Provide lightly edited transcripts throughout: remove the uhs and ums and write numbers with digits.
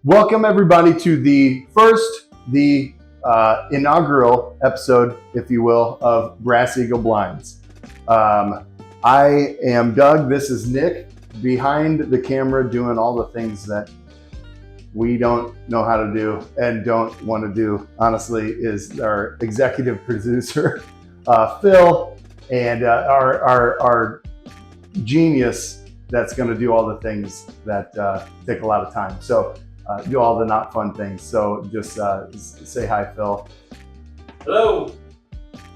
Welcome everybody to the inaugural episode, if you will, of Brass Eagle Blinds. I am Doug. This is Nick, behind the camera doing all the things that we don't know how to do and don't want to do, honestly, is our executive producer, Phil, and our genius that's going to do all the things that take a lot of time. So do all the not fun things. So just say hi, Phil. Hello.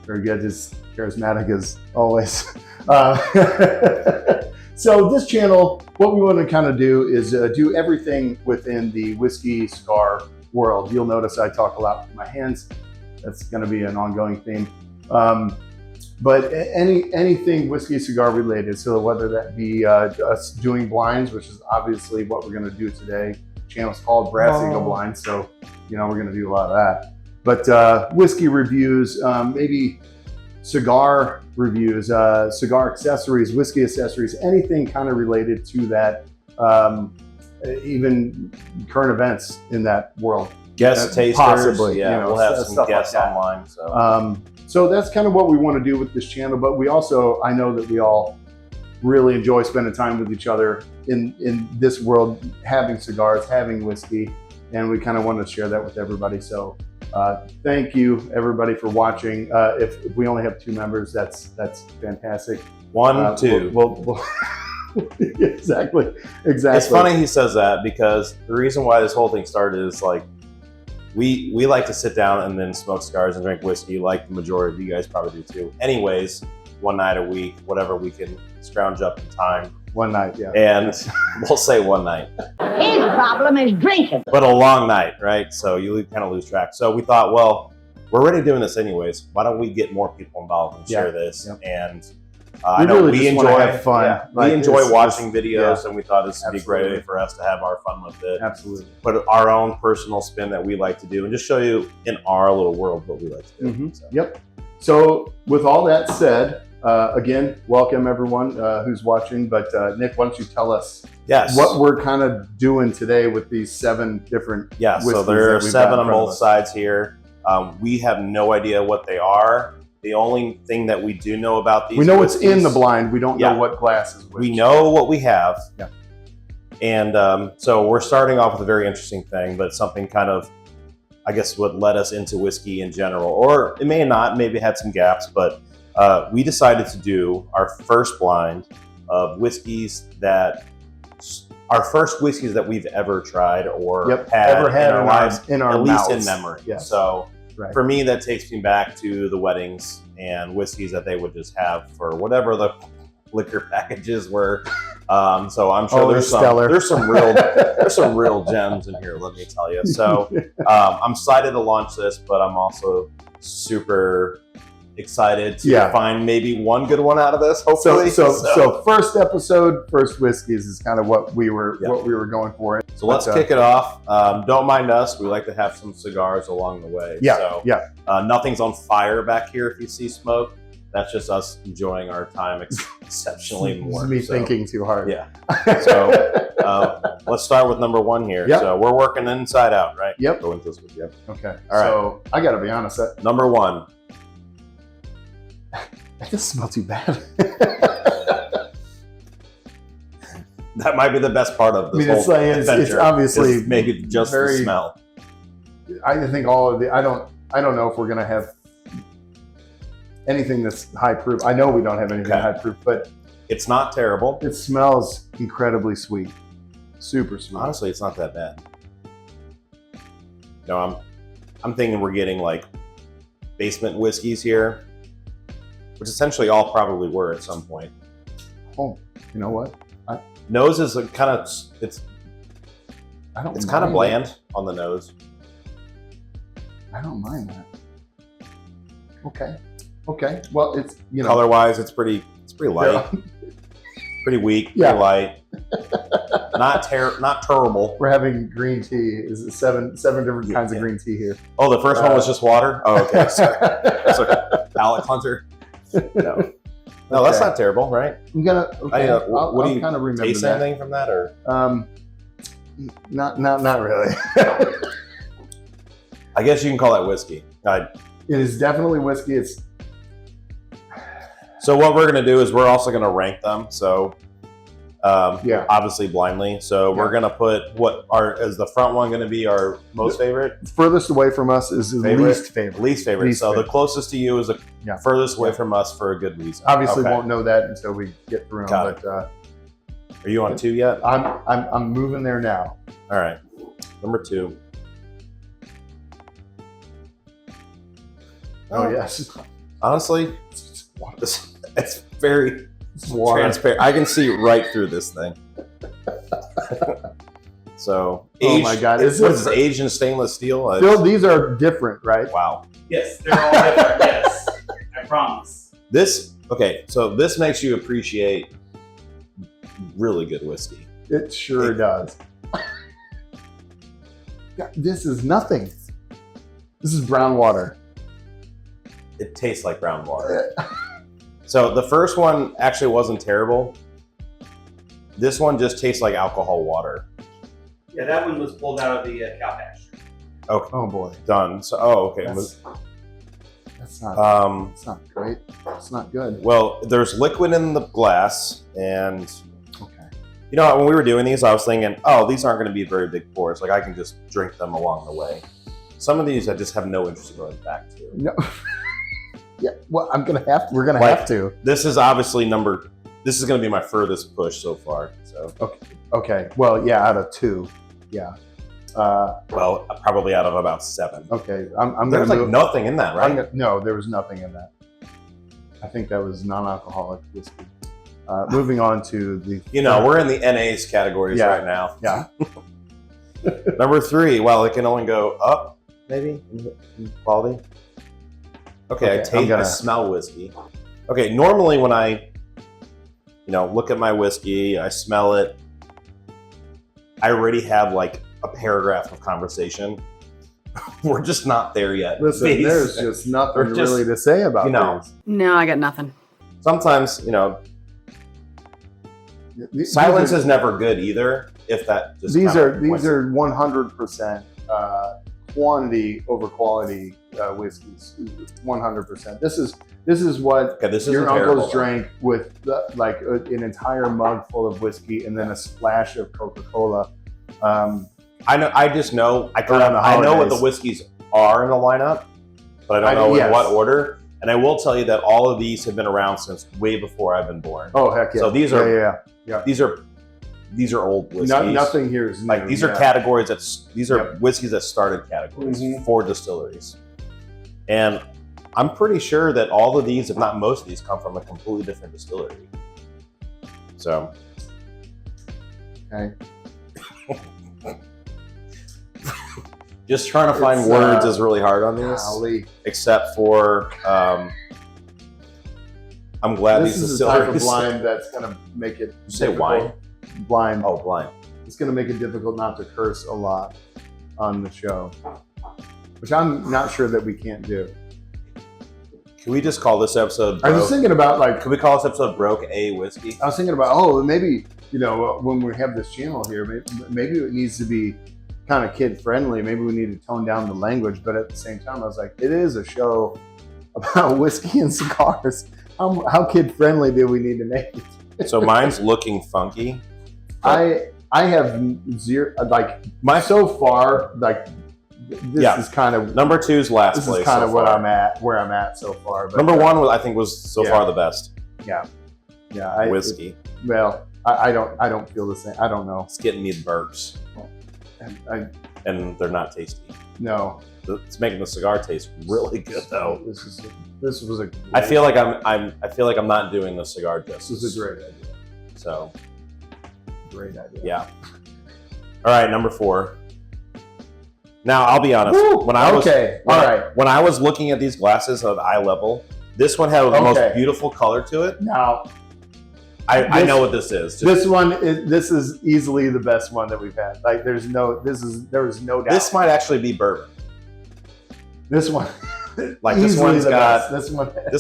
Very good. Just charismatic as always. So this channel, what we want to kind of do is do everything within the whiskey cigar world. You'll notice I talk a lot with my hands. That's going to be an ongoing theme. But anything whiskey cigar related. So whether that be us doing blinds, which is obviously what we're going to do today. The channel's called Brass Eagle Blinds, so you know we're going to do a lot of that. But whiskey reviews, maybe cigar reviews, cigar accessories, whiskey accessories, anything kind of related to that, even current events in that world. Guest tasters, possibly. Yeah, You know, we'll have some stuff guests like that. online. So that's kind of what we want to do with this channel. But we also, I know that we all really enjoy spending time with each other in this world, having cigars, having whiskey, and we kind of want to share that with everybody. So thank you everybody for watching. If we only have 2 members, that's fantastic. Two. We'll exactly. It's funny he says that, because the reason why this whole thing started is like we like to sit down and then smoke cigars and drink whiskey, like the majority of you guys probably do too. Anyways, one night a week, whatever we can scrounge up in time. One night, yeah. And we'll say one night. His problem is drinking. But a long night, right? So you kind of lose track. So we thought, well, we're already doing this anyways. Why don't we get more people involved and share this? Yep. And I know we enjoy have fun. Yeah, Like, we enjoy it's watching just, videos, and we thought this would be a great Absolutely. way for us to have our fun with it. Absolutely. Put our own personal spin that we like to do, and just show you in our little world what we like to do. Mhm. So. Yep. So with all that said, again, welcome everyone who's watching. But Nick, why don't you tell us Yes. what we're kind of doing today with these 7 different Yeah. So whiskeys there that are we've got 7 in on front of both us. sides here. We have no idea what they are. The only thing that we do know about these, We know what's in whiskeys- the blind. We don't Yeah. know what glass is which. We know what we have. Yeah. And so we're starting off with a very interesting thing, but something kind of, I guess, what led us into whiskey in general. Or it may not, maybe it had some gaps, but we decided to do our first blind of whiskeys that, our first whiskeys that we've ever tried or ever had in our lives, in our at least in mouths. memory. Yes. So Right. for me, that takes me back to the weddings and whiskeys that they would just have for whatever the liquor packages were. So I'm sure there's some real gems in here, let me tell you. So I'm excited to launch this, but I'm also super excited to find maybe one good one out of this, hopefully. So first episode, first whiskeys is kind of what we were going for. So let's kick it off. Don't mind us. We like to have some cigars along the way. Nothing's on fire back here if you see smoke. That's just us enjoying our time exceptionally more. It's me thinking too hard. Yeah. So let's start with number 1 here. Yep. So we're working inside out, right? Yep. Go into this with you. Okay. All right. So I got to be honest. Number 1. It doesn't smell too bad. That might be the best part of this whole adventure. It's obviously is maybe just the smell. I think all of the. I don't know if we're gonna have anything that's high proof. I know we don't have anything high proof, but it's not terrible. It smells incredibly sweet, super sweet. Honestly, it's not that bad. No, I'm thinking we're getting like basement whiskeys here, which essentially all probably were at some point. Oh, you know what? Nose is kind of it's kind of bland on the nose. I don't mind that. Okay. Well, it's color-wise, it's pretty light, pretty weak, pretty light. Not terrible. We're having green tea. Is it seven different kinds of green tea here? Oh, the first one was just water. Oh, okay. Sorry. That's a palate cleanser. No. No, that's not terrible, right? I'm gonna. Okay. What do you kind of remember taste that. anything from that, or? Not really. I guess you can call that whiskey. It is definitely whiskey. So what we're gonna do is we're also gonna rank them. So obviously blindly. So we're gonna put is the front one gonna be our most favorite? Furthest away from us is least favorite. Least favorite. The closest to you is the furthest away from us for a good reason. Obviously, won't know that until we get through them. Are you on 2 yet? I'm moving there now. All right, number 2. Oh yes. Honestly, it's very transparent. I can see right through this thing. So, oh my God, what is this, aged in stainless steel? Phil, these are different, right? Wow. Yes, they're all different. Yes, I promise. So this makes you appreciate really good whiskey. It sure does. God, this is nothing. This is brown water. It tastes like brown water. So the first one actually wasn't terrible. This one just tastes like alcohol water. Yeah, that one was pulled out of the cow pasture. Okay. Oh boy. Done. So okay. That's not. It's not great. It's not good. Well, there's liquid in the glass, and okay. You know, when we were doing these, I was thinking, oh, these aren't going to be very big pours. Like I can just drink them along the way. Some of these I just have no interest in going back to. No. Yeah. Well, we're gonna have to. This is obviously this is going to be my furthest push so far. So. Okay. Well, yeah, out of 2. Yeah. Well, probably out of about 7. Okay. I'm There's gonna like nothing in that, right? No, there was nothing in that. I think that was non-alcoholic whiskey. Moving on to the. We're in the NAs categories right now. Yeah. Number 3. Well, it can only go up, maybe in quality. Okay, I smell whiskey. Okay, normally when I, look at my whiskey, I smell it. I already have like a paragraph of conversation. We're just not there yet. Listen, there's just nothing really to say about these. No, I got nothing. Sometimes, silence is never good either. If that just these are 100% quantity over quality whiskeys. 100%. This is what your uncles drank with an entire mug full of whiskey and then a splash of Coca-Cola. I know. I just know. I know what the whiskeys are in the lineup, but I don't know in what order. And I will tell you that all of these have been around since way before I've been born. Oh heck yeah! So these are these are old whiskeys. Nothing here is new. Like these are categories these are whiskeys that started categories for distilleries. And I'm pretty sure that all of these, if not most of these, come from a completely different distillery. So. Okay. Just trying to find words is really hard on these. Golly. Except for, I'm glad this these is the type of distilleries. blind that's going to make it. You say wine? Blind. Oh, blind. It's going to make it difficult not to curse a lot on the show, which I'm not sure that we can't do. Can we just call this episode? I was thinking about Can we call this episode "Broke a Whiskey"? I was thinking about maybe when we have this channel here, maybe it needs to be kind of kid friendly. Maybe we need to tone down the language, but at the same time, I was like, it is a show about whiskey and cigars. How kid friendly do we need to make it? So mine's looking funky. I have zero so far this is kind of number 2's last place. This is kind of where I'm at so far. But, number 1 I think was so far the best. Yeah. Whiskey. I don't feel the same. I don't know. It's getting me the burps. And they're not tasty. No. It's making the cigar taste really good though. This was a. I feel like I'm not doing the cigar justice. This is a great idea. So. Great idea. Yeah. All right, number 4. Now I'll be honest. Woo! When I was looking at these glasses at eye level, this one had the most beautiful color to it. Now, I know what this is. This is easily the best one that we've had. Like there is no doubt. This might actually be bourbon. This one, like this one's got this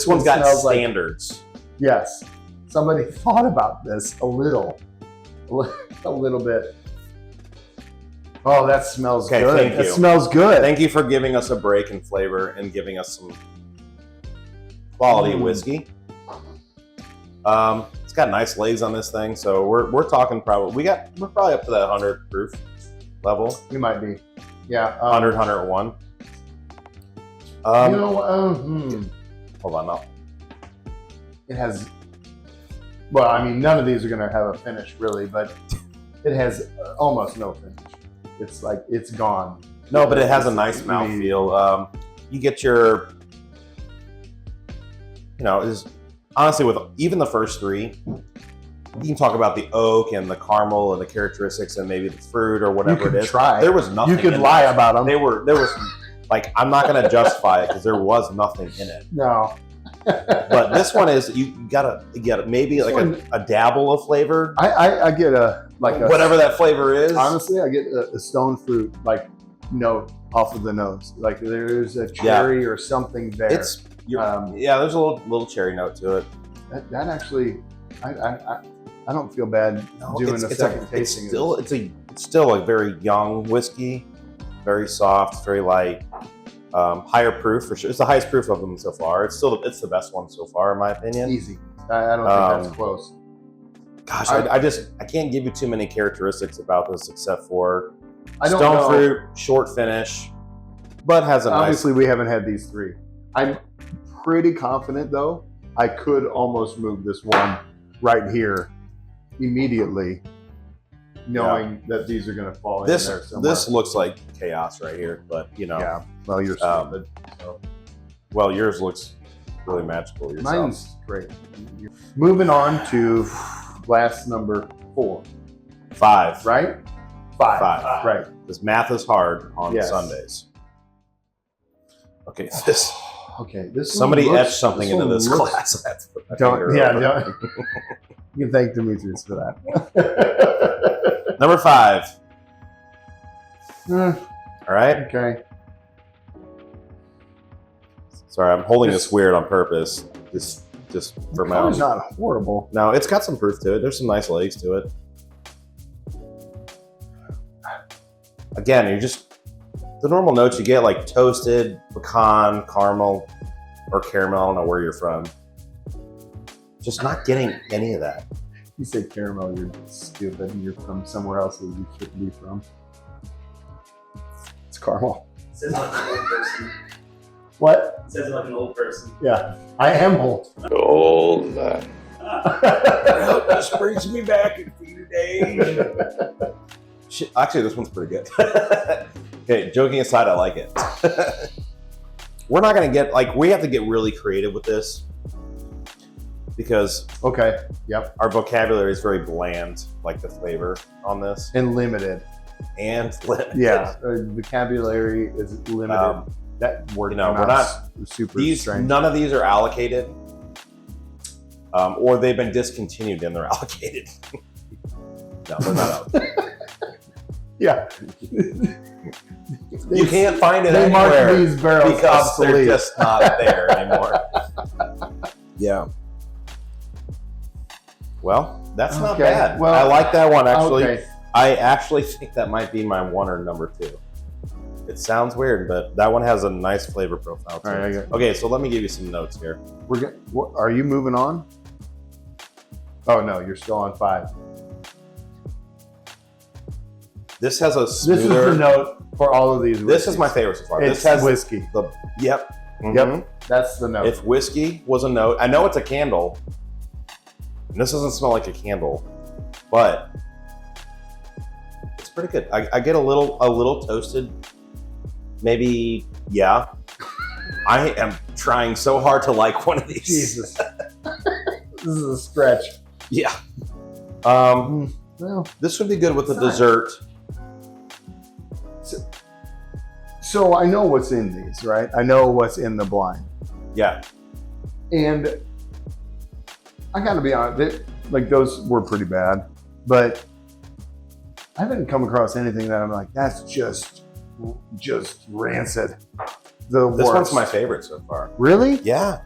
one's got standards. Yes, somebody thought about this a little bit. Oh, that smells Okay, good. thank That you. smells good. Thank you for giving us a break in flavor and giving us some quality whiskey. It's got nice legs on this thing, so we're talking probably we're probably up to that 100 proof level. You might be. Yeah. 100, 101. Hold on, no. It has. Well, I mean, none of these are going to have a finish, really, but it has almost no finish. It's like it's gone. No, but it has a nice mouthfeel. You get your, is honestly with even the first three, you can talk about the oak and the caramel and the characteristics and maybe the fruit or whatever it is. Try. There was nothing. You could lie about them. There was like, I'm not going to justify it because there was nothing in it. No. But this one is you gotta maybe like a dabble of flavor. I get whatever that flavor is. Honestly, I get a stone fruit note off of the nose. Like there's a cherry or something there. There's a little cherry note to it. That actually, I don't feel bad doing a second tasting. It's still a very young whiskey, very soft, very light. Higher proof for sure. It's the highest proof of them so far. It's the best one so far, in my opinion. Easy. I don't think that's close. Gosh, I can't give you too many characteristics about this except for stone stone fruit, short finish, but has a obviously we haven't had these three. I'm pretty confident though. I could almost move this one right here immediately, knowing that these are going to fall in there somewhere. This looks like chaos right here, but Yeah. Well, you're stupid. So. Well, yours looks really magical yourself. Mine's great. Moving on to glass number 4. 5. Right? 5. Right. Because math is hard on Sundays. Okay, this. Okay, this. Somebody etched something into this glass. Don't. You can thank Demetrius for that. Number 5. All right. Okay. Sorry, I'm holding this weird on purpose. Just for my own. It's not horrible. No, it's got some proof to it. There's some nice legs to it. Again, the normal notes you get, like toasted, pecan, caramel, or caramel. I don't know where you're from. Just not getting any of that. You say caramel, you're stupid. You're from somewhere else that you shouldn't be from. It's caramel. It says like an old person. What? It says like an old person. Yeah, I am old. Old. This brings me back a few days. Shit, actually, this one's pretty good. Okay, joking aside, I like it. We're not gonna we have to get really creative with this because our vocabulary is very bland, like the flavor on this, and limited. Yeah, vocabulary is limited. That word, we're not super strange. None of these are allocated, or they've been discontinued and they're allocated. No, they're not allocated. Yeah. You can't find it they anywhere mark these barrels because obsolete. they're just not there anymore. Yeah. Well, that's not bad. Well, I like that one actually. Okay. I actually think that might be my one or number 2. It sounds weird, but that one has a nice flavor profile too. All right, okay, so let me give you some notes here. Are you moving on? Oh no, you're still on 5. This has a smoother. This is the note for all of these. This is my favorite so far. This has whiskey. Yep. Yep. That's the note. If whiskey was a note, I know it's a candle. And this doesn't smell like a candle, but it's pretty good. I get a little toasted. Maybe, yeah. I am trying so hard to like one of these. Jesus. This is a stretch. Yeah. Well, this would be good with a dessert. So I know what's in these, right? I know what's in the blind. Yeah. And I gotta be honest, those were pretty bad, but I haven't come across anything that I'm like, that's just rancid. This one's my favorite so far. Really? Yeah.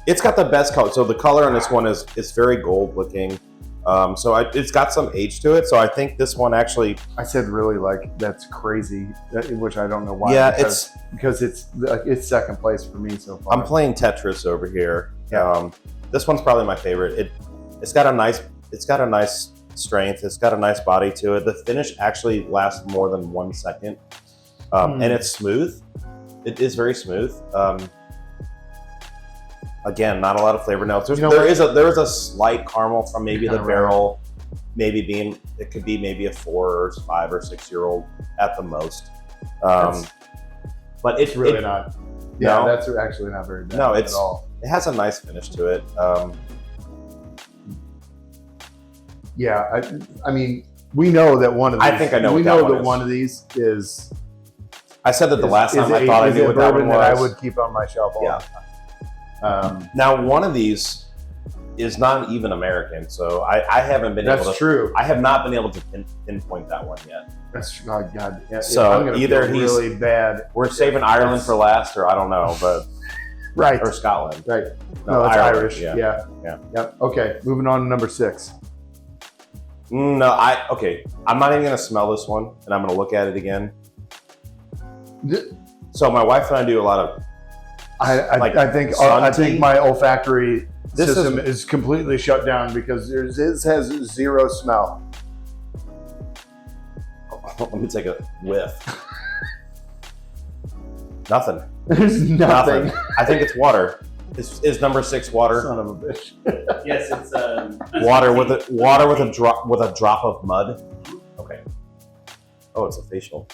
It's got the best color. So the color on this one is very gold looking. It's got some age to it. So I think this one actually. I said really like that's crazy, which I don't know why. Yeah, because it's second place for me so far. I'm playing Tetris over here. Yeah. This one's probably my favorite. It's got a nice strength. It's got a nice body to it. The finish actually lasts more than 1 second, and it's smooth. It is very smooth. Again, not a lot of flavor notes. There is a slight caramel from maybe the barrel, it could be maybe a 4 or 5 or 6 year old at the most. But it's really not. Yeah, no, that's actually not very bad. No, at all. It has a nice finish to it. Yeah, I mean, we know that one of these. I think I know. We what know that is. one of these is. I said that the last time I thought I knew what that one was. That I would keep on my shelf all the time. Now, one of these is not even American, so I haven't been able to. That's true. I have not been able to pinpoint that one yet. That's oh God. Yeah, so either he's really bad. We're saving Ireland for last, or I don't know, but right, or Scotland. Right. No, it's Ireland. Irish. Yeah. Yep. Okay, moving on to number 6. No, I'm not even gonna smell this one, and I'm gonna look at it again. So my wife and I do a lot of. I think my olfactory system is completely shut down because this has zero smell. Let me take a whiff. Nothing. There's nothing. I think it's water. Is number 6 water? Son of a bitch. Yes, it's water with a drop of mud. Okay. Oh, it's a facial.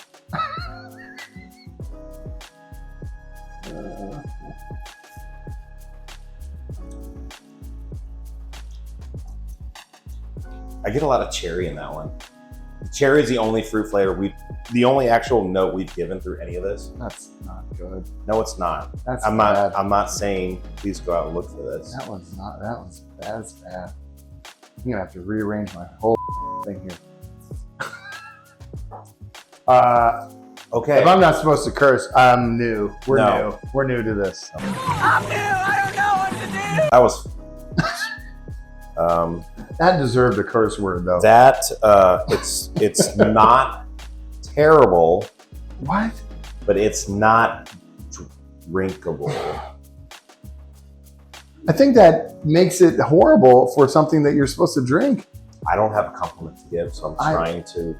I get a lot of cherry in that one. Cherry is the only fruit flavor the only actual note we've given through any of this. That's not good. No, it's not. I'm bad. I'm not saying please go out and look for this. That one's not. That one's bad. That's bad. I'm gonna have to rearrange my whole thing here. Okay. If I'm not supposed to curse, I'm new. We're new. We're new to this. I'm new. I don't know what to do. That was. That deserved a curse word, though. That it's not terrible. What? But it's not drinkable. I think that makes it horrible for something that you're supposed to drink. I don't have a compliment to give, so I'm trying to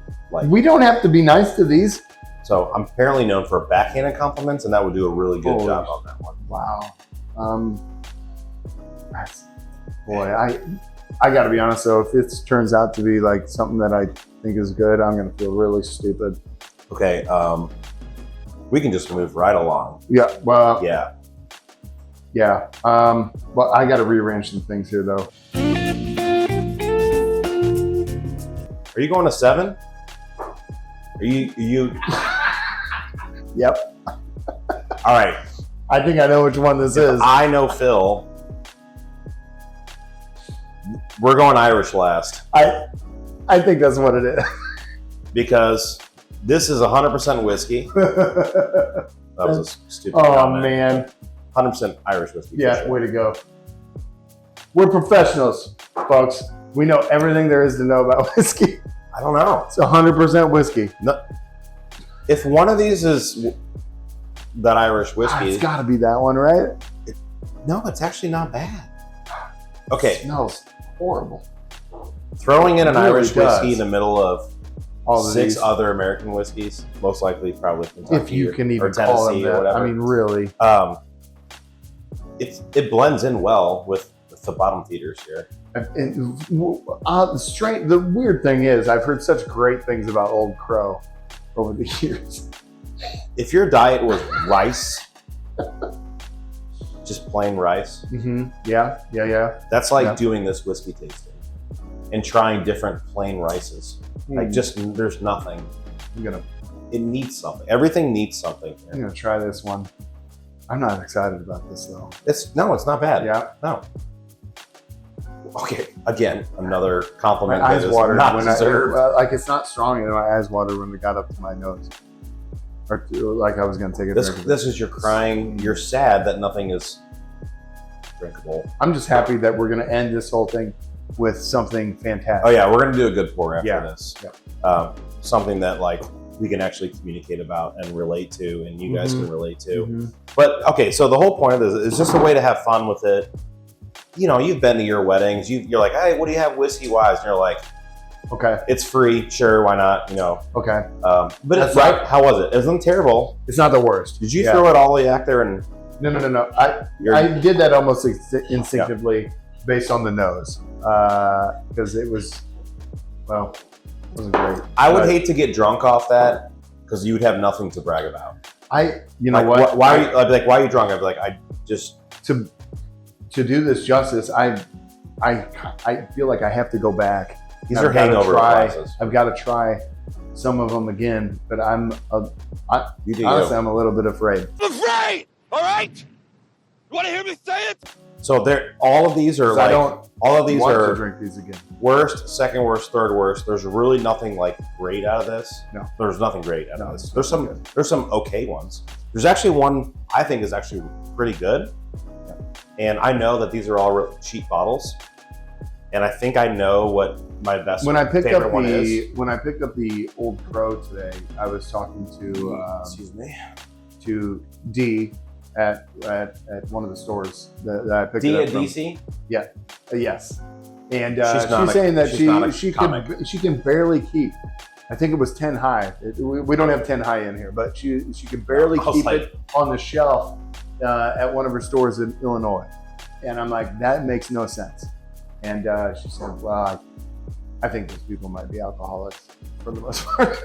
We don't have to be nice to these. So I'm apparently known for backhanded compliments, and that would do a really good job on that one. Wow. Boy, I got to be honest though. If it turns out to be like something that I think is good, I'm gonna feel really stupid. Okay. We can just move right along. Yeah. Well. Yeah. Yeah. Well, I got to rearrange some things here though. Are you going to 7? Are you? Yep. All right. I think I know which one this is. I know Phil. We're going Irish last. I think that's what it is. Because this is 100% whiskey. That was a stupid comment. Man. 100% Irish whiskey. Yeah, way to go. We're professionals, folks. We know everything there is to know about whiskey. I don't know. It's 100% whiskey. No, if one of these is that Irish whiskey, it's got to be that one, right? No, it's actually not bad. Okay. It smells horrible. Throwing in an really Irish whiskey in the middle of all of 6 these other American whiskeys, most likely probably Kentucky if you can even or Tennessee call them that. or whatever. I mean, really. It blends in well with the bottom feeders here. The weird thing is, I've heard such great things about Old Crow over the years. If your diet was rice, just plain rice, yeah. that's like doing this whiskey tasting and trying different plain rices. Like there's nothing. It needs something. Everything needs something. I'm gonna try this one. I'm not excited about this though. It's not bad. Yeah. No. Okay. Again, another compliment. My eyes watered not when deserved. like it's not strong, and my eyes watered when it got up to my nose, or like I was gonna take it. This is your crying. You're sad that nothing is drinkable. I'm just happy that we're gonna end this whole thing with something fantastic. Oh yeah, we're gonna do a good pour after Yeah. this. Yeah. Something that like we can actually communicate about and relate to, and you guys can relate to. Mm-hmm. But okay, so the whole point of this is just a way to have fun with it. You know, you've been to your weddings. You're like, hey, what do you have whiskey wise? And you're like, Okay. it's free, sure, why not? You know. Okay. But That's it's right. How was it? It wasn't terrible. It's not the worst. Did you throw it all the way back there and? No. I did that almost instinctively based on the nose because it was, well, it wasn't great. I would hate to get drunk off that because you would have nothing to brag about. You know like, what? Why? I'd be like, why are you drunk? I'd be like, I just to do this justice. I feel like I have to go back. These are hangover glasses. I've got to try some of them again, but honestly, I'm a little bit afraid. I'm afraid! All right? You want to hear me say it? So all of these are like, all of these want are to drink these again. Worst, second worst, third worst. There's really nothing like great out of this. No. There's nothing great out of this. There's some okay ones. There's actually one I think is actually pretty good. Yeah. And I know that these are all cheap bottles. And I think I know what my best favorite one is. When I picked up the Old Crow today, I was talking to D at one of the stores that I picked it up from. DC? Yeah. Yes. And she's saying that she can barely keep. I think it was 10 high. We don't have 10 high in here, but she can barely keep it on the shelf at one of her stores in Illinois. And I'm like, that makes no sense. And she said, well, I think those people might be alcoholics for the most part.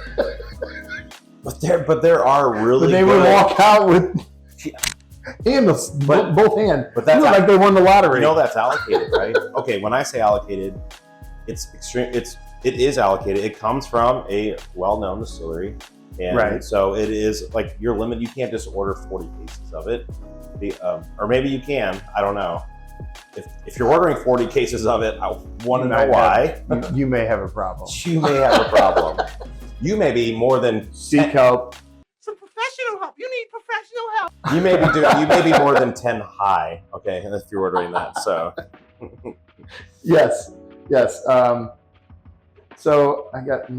but there are really. But they would walk out with handles, both hands. But that's like they won the lottery. You know that's allocated, right? Okay, when I say allocated, it's extreme. It is allocated. It comes from a well-known distillery, and so it is like your limit. You can't just order 40 cases of it, or maybe you can. I don't know. If you're ordering 40 cases of it, I want to know why. You may have a problem. You may have a problem. You may be more than seek help. Some professional help. You need professional help. You may be more than 10 high. Okay, if you're ordering that. So. Yes. So I got.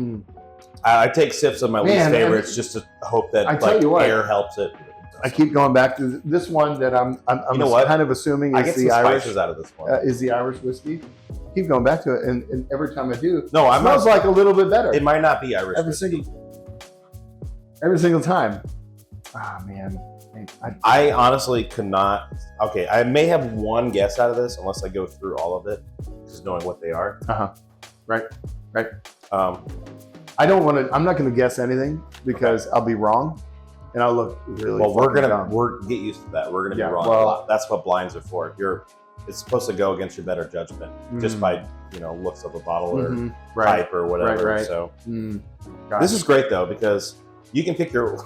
I take sips of my least favorites just to hope that air helps it. I keep going back to this one that I'm kind of assuming is the Irish. Spices out of this one. Is the Irish whiskey. I keep going back to it, and every time I do, it smells like a little bit better. It might not be Irish whiskey. Every single time. Ah, man. I honestly could not. Okay, I may have one guess out of this unless I go through all of it, just knowing what they are. Right. I don't want to. I'm not going to guess anything because I'll be wrong. And I'll look really. Well, we're get used to that. We're gonna be wrong a lot. That's what blinds are for. It's supposed to go against your better judgment just by looks of a bottle or pipe or whatever. Right. So this is great though because you can pick your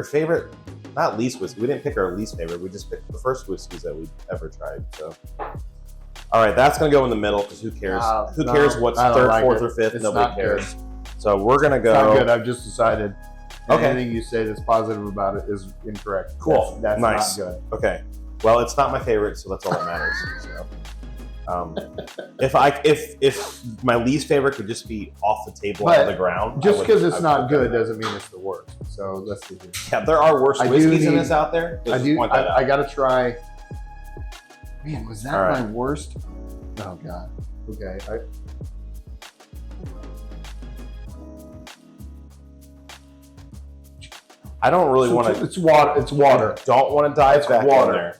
favorite, not least whiskey. We didn't pick our least favorite. We just picked the first whiskeys that we've ever tried. So all right, that's gonna go in the middle because who cares? Who cares what's third, fourth, or fifth? Nobody cares. So we're gonna go. It's not good. I've just decided. Okay. Anything you say that's positive about it is incorrect. Cool. That's nice. not good. Okay. Well, it's not my favorite, so that's all that matters. So, if my least favorite could just be off the table on the ground, just because it's not good doesn't mean it's the worst. So let's see here. Yeah, there are worse whiskeys in this out there. I got to try. Man, was that my worst? Oh God. Okay. I don't really want to. It's water. It's water. I don't want to dive back in there.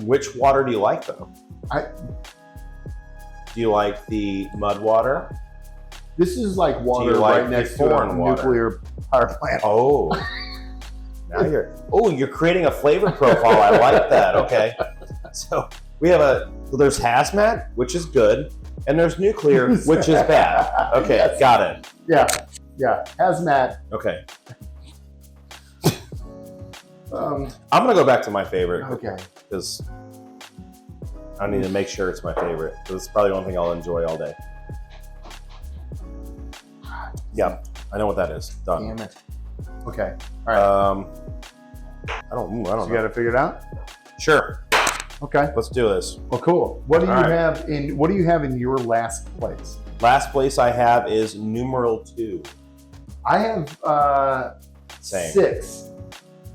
Which water do you like, though? Do you like the mud water? This is like water right next to a nuclear power plant. Oh, now you're creating a flavor profile. I like that. Okay, so we have there's hazmat, which is good, and there's nuclear, which is bad. Okay, yes. Got it. Yeah, hazmat. Okay. I'm gonna go back to my favorite. Okay. Because I need to make sure it's my favorite. Because it's probably the only thing I'll enjoy all day. Yeah, I know what that is. Done. Damn it. Okay. All right. I don't know. You got to figure it out. Sure. Okay. Let's do this. Well, cool. What do you All right. have in your last place? Last place I have is numeral 2. I have Same. 6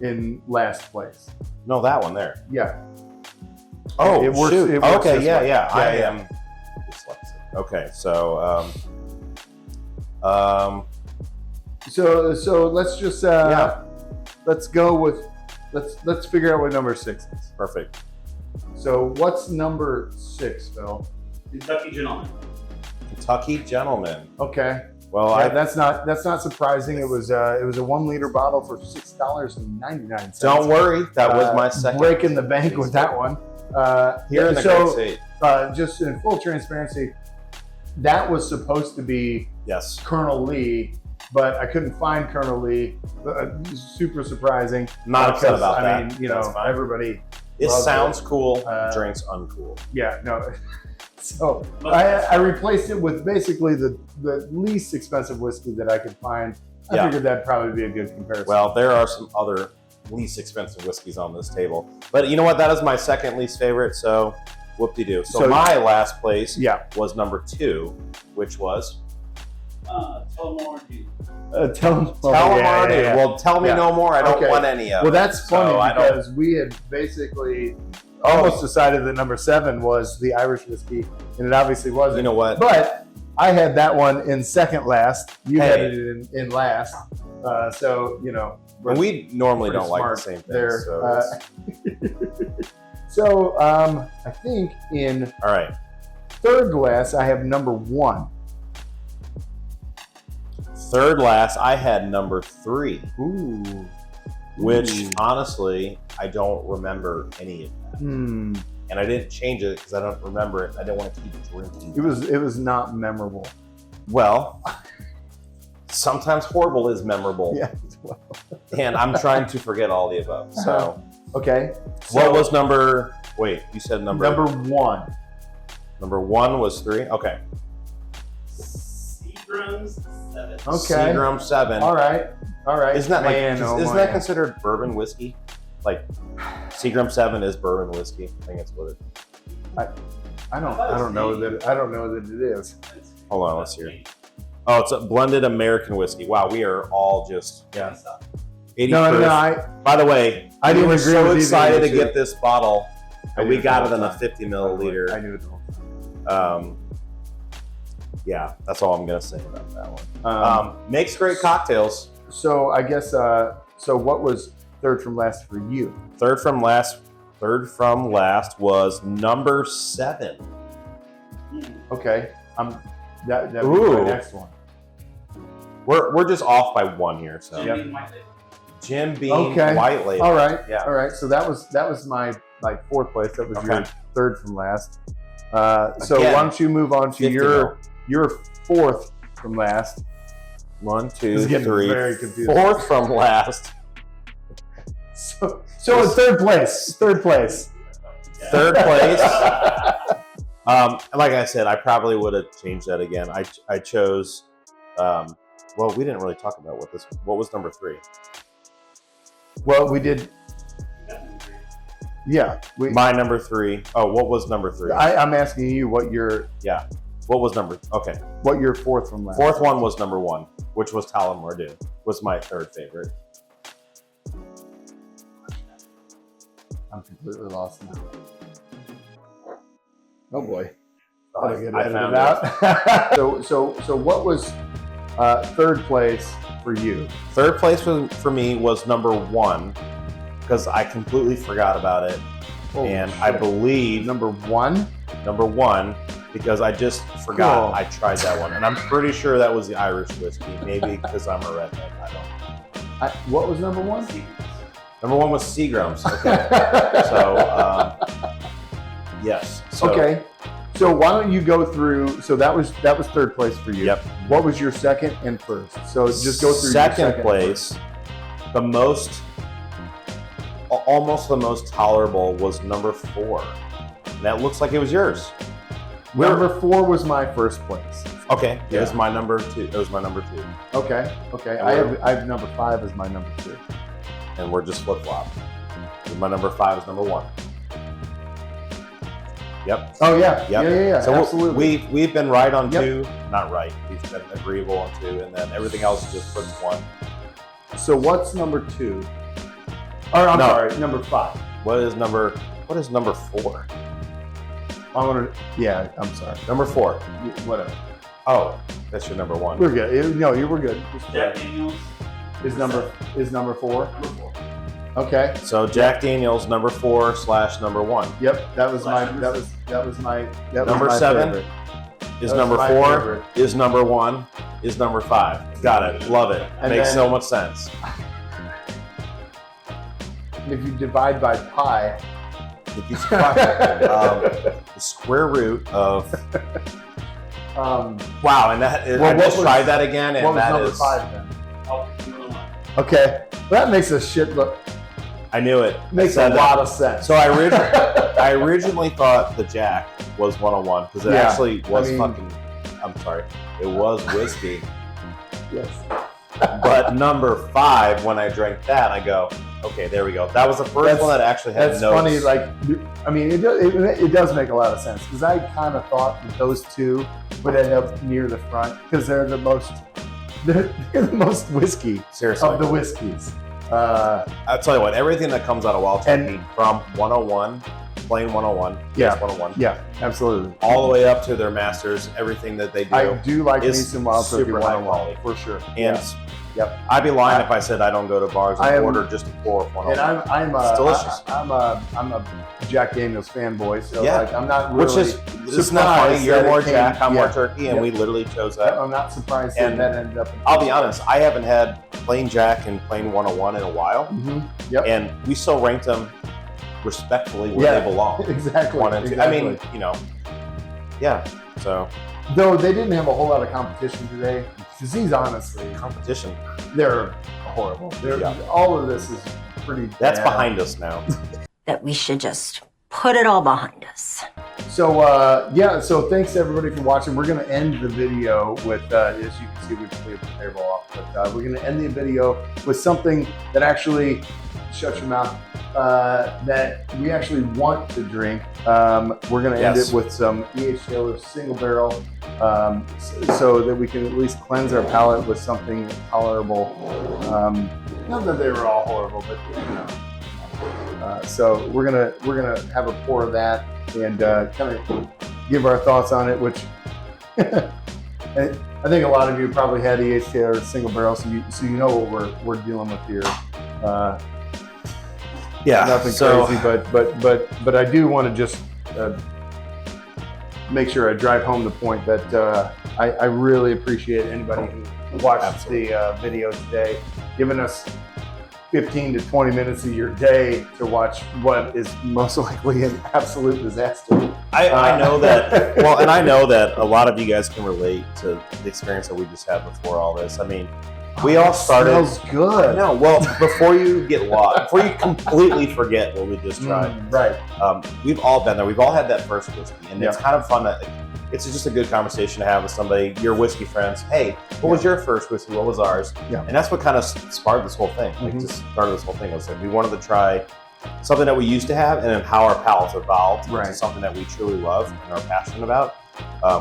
in last place. No, that one there. Yeah. Oh, It works- shoot. it works Okay, this yeah, way. yeah. I Yeah. am dyslexic. Okay, so So let's just yeah, let's go with let's figure out what number 6 is. perfect. So what's number 6, Phil? Kentucky Gentleman. Kentucky Gentleman. Okay. Well, Yeah, I that's not surprising. It was a 1 liter bottle for $6.99. don't worry. That was my second. breaking the bank with that one. Here in the so, Great State. just in full transparency, that was supposed to be Yes. Colonel Lee, but I couldn't find Colonel Lee. Super surprising. Not upset because, about that. I mean, That's fine. everybody. It loves sounds cool. Drinks uncool. Yeah, no. So I replaced it with basically the least expensive whiskey that I could find. I Yeah. figured that'd probably be a good comparison. Well, there are some other least expensive whiskeys on this table, but you know what? That is my second least favorite. So, whoop-de-doo. So my last place yeah. was number 2, which was Tullamore Dew. Tell them. Tullamore Dew. Well, tell me Yeah. no more. I don't Okay. want any of Well, it. that's funny So I don't- because we had basically almost decided that number 7 was the Irish whiskey, and it obviously wasn't. You know what? But I had that one in second last. You had Hey. it in last. So And we normally pretty don't like the smart same thing. there. So, So I think in all right. third glass I have number 1. Third last, I had number 3, Ooh. which Ooh. honestly, I don't remember any of that. Hmm. And I didn't change it because I don't remember it. I didn't want to keep drinking. It was not memorable. Well, sometimes horrible is memorable. Yeah. And I'm trying to forget all the above. So, Okay. what was number? Wait, you said number 1? Number 1 was 3. Okay. Seagram's 7. Okay. Seagram 7. All right. Isn't that Man, like? oh Isn't my. that considered bourbon whiskey? Like, Seagram 7 is bourbon whiskey. I think it's what it. I don't know that it is. Hold on, let's hear. Oh, it's a blended American whiskey. Wow, we are all just 80 No, proof. By the way, I we didn't were agree so with either excited of to you get this bottle, I and knew we it got the it in whole a time. 50 I milliliter. knew it the whole time. Yeah, that's all I'm gonna say about that one. Um, Makes great cocktails. so I guess so what was third from last for you? Third from last was number 7. Okay. That would be Ooh. my next one. We're just off by 1 here. So Yep. Jim Beam Okay. White Label. All right. Yeah. All right. So that was my fourth place. That was your Okay. third from last. So Again, why don't you move on to 50 your fourth from last? 1, This 2, is getting 3. very confusing. Fourth from last. So in third place. Third place. Like I said, I probably would have changed that again. I chose. Well, we didn't really talk about what was number 3. Well, we did. Yeah. My number 3. Oh, what was number 3? I'm asking you what your What was number? Okay. fourth from last. Fourth one was number 1, which was Tullamore Dew. Was my third favorite. I'm completely lost now. Oh boy. I found it. out. So what was third place for you? Third place for me was number 1 because I completely forgot about it, Holy and shit. I believe Number 1? number 1 because I just forgot Cool. I tried that one, and I'm pretty sure that was the Irish whiskey. Maybe because I'm a redneck. I don't know. What was number 1? Number 1 was Seagram's. Okay. So yes. So, Okay. So why don't you go through? So that was third place for you. Yep. What was your second and first? So just go through. Second your second place, almost the most tolerable was number 4. And that looks like it was yours. Number 4 was my first place. Okay, it Yeah. was my number 2. It was my number 2, Okay. I have number 5 as my number 2. and we're just flip flop. My number 5 is number 1. Yep. Oh yeah. Yep. Yeah. So absolutely. we've been right on Yep. 2, not right. We've been agreeable on 2, and then everything else is just puts 1. So what's number 2? Or I'm sorry, number 5. What is number 4? I want to. Yeah, I'm sorry. Number 4. Whatever. Oh, that's your number 1. We're good. No, you were good. Jack Daniels Is number 4? number 4. Okay. So Jack Daniels number 4 / number 1. Yep. That was my. Number That was my. That Number was my 7 favorite. is That was number my 4. favorite. Is number 1. Is number 5. Got it. Love it. And Makes then- so much sense. If you divide by pi. If you the square root of wow, and that Well, I what just was- tried that again, and What was that number is 5 then? Oh, number 1. Okay. Well, that makes a shit look. I knew it. Makes I a said lot that. of sense. So I originally thought the Jack was 101 because it Yeah, actually was I mean- fucking. I'm sorry, it was whiskey. Yes. But number 5, when I drank that, I go, okay, there we go. That was the first one that actually had That's notes. funny. Like, I mean, it does make a lot of sense because I kind of thought that those 2 would end up near the front because they're the most whiskey Seriously, of the whiskeys. I'll tell you what, everything that comes out of Wild And- Turkey from 101, plain 101, Yeah. yes, 101, Yeah, absolutely. all the way up to their masters, everything that they do. I do like is Mason Wild Turkey super high 101 quality. for sure. and Yeah. Yep. I'd be lying if I said I don't go to bars I and am- order just a pour of 101. And It's delicious. I'm a Jack Daniels fanboy, so Yeah. like I'm not really. Which is it's not funny. surprised You're that it more came- Jack, I'm more yeah. turkey, and Yep. we literally chose that. I'm not surprised that And that ended up. I'll be honest, I haven't had plain Jack and plain 101 in a while, Mm-hmm. Yep. and we still ranked them respectfully where Yeah. they belong. Exactly. 1 and 2. Exactly. I mean, you know, yeah. So Though they didn't have a whole lot of competition today, because these honestly, competition, they're horrible. Yeah. All of this is pretty. that's bad. behind us now. That we should just put it all behind us. So yeah, so thanks everybody for watching. We're gonna end the video with, as you can see, we cleared the table off, but we're gonna end the video with something that actually shut your mouth. That we actually want to drink. We're gonna end Yes. it with some E.H. Taylor single barrel, so that we can at least cleanse our palate with something tolerable. Not that they were all horrible, but you know. So we're gonna have a pour of that and kind of give our thoughts on it, which I think a lot of you probably had E.H. Taylor single barrel, so you know what we're dealing with here. Yeah, Nothing so, crazy, but I do want to just make sure I drive home the point that I really appreciate anybody who watched Absolutely. the video today, giving us 15 to 20 minutes of your day to watch what is most likely an absolute disaster. I know that. Well, and I know that a lot of you guys can relate to the experience that we just had before all this. I mean, we all started. Smells good. No, well, before you get lost, before you completely forget what we just tried, Right. we've all been there. We've all had that first whiskey, and it's Yeah. kind of fun. It's just a good conversation to have with somebody, your whiskey friends. Hey, what was your first whiskey? What was ours? Yeah. And that's what kind of sparked this whole thing. Like, Mhm. just started this whole thing. Was that we wanted to try something that we used to have, and then how our palates evolved Right. into something that we truly love and are passionate about,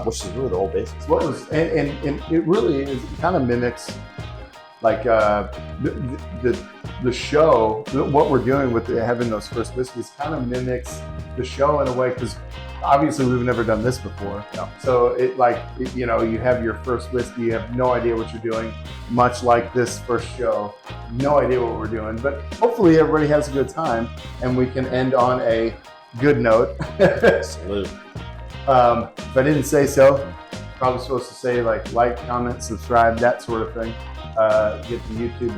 which is really the whole basis. What was and it really is, it kind of mimics like the show, what we're doing with having those first whiskeys kind of mimics the show in a way, because obviously we've never done this before. No. So you know, you have your first whiskey, you have no idea what you're doing, much like this first show, no idea what we're doing, but hopefully everybody has a good time and we can end on a good note. Salute. If I didn't say so, probably supposed to say like, comment, subscribe, that sort of thing. Get the YouTube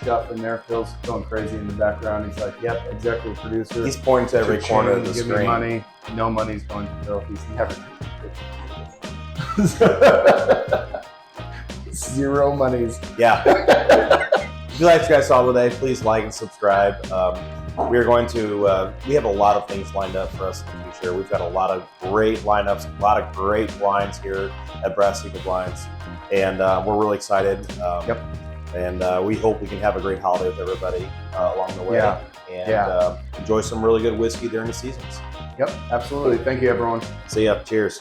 stuff in there. Phil's going crazy in the background. He's like, yep, executive producer. He's pointing to every corner of the Give screen. me money. No money's going to Phil. He's never. Zero monies. Yeah. If you like you guys saw today, please like and subscribe. We're going to, we have a lot of things lined up for us in the future. We've got a lot of great lineups, a lot of great blinds here at Brass Eagle Blinds. And we're really excited. Yep. And we hope we can have a great holiday with everybody along the way. Yeah. And enjoy some really good whiskey during the seasons. Yep, absolutely. Thank you, everyone. See ya. Cheers.